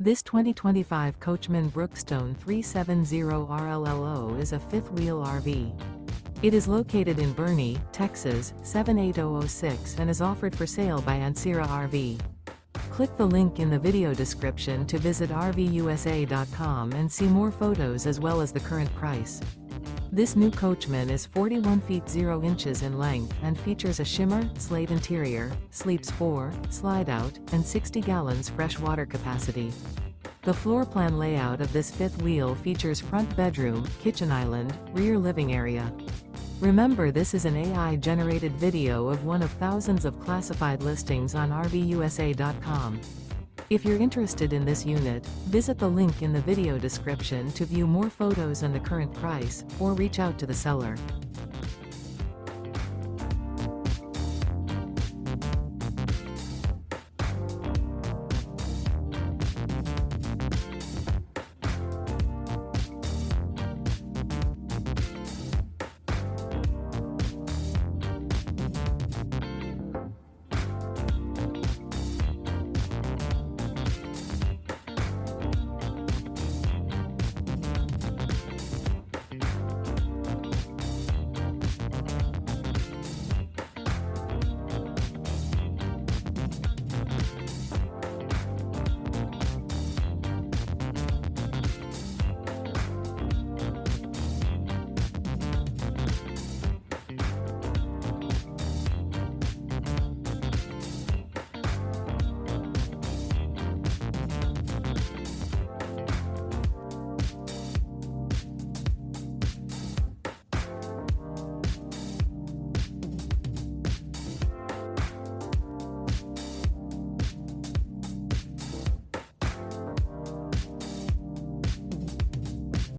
This 2025 Coachmen Brookstone 370RLLO is a fifth-wheel RV. It is located in Boerne, Texas, 78006 and is offered for sale by Ancira RV. Click the link in the video description to visit RVUSA.com and see more photos as well as the current price. This new Coachmen is 41 feet 0 inches in length and features a Shimmer, Slate interior, sleeps 4, Slideout, and 60 gallons fresh water capacity. The floor plan layout of this fifth wheel features front bedroom, kitchen island, rear living area. Remember, this is an AI-generated video of one of thousands of classified listings on RVUSA.com. If you're interested in this unit, visit the link in the video description to view more photos and the current price, or reach out to the seller.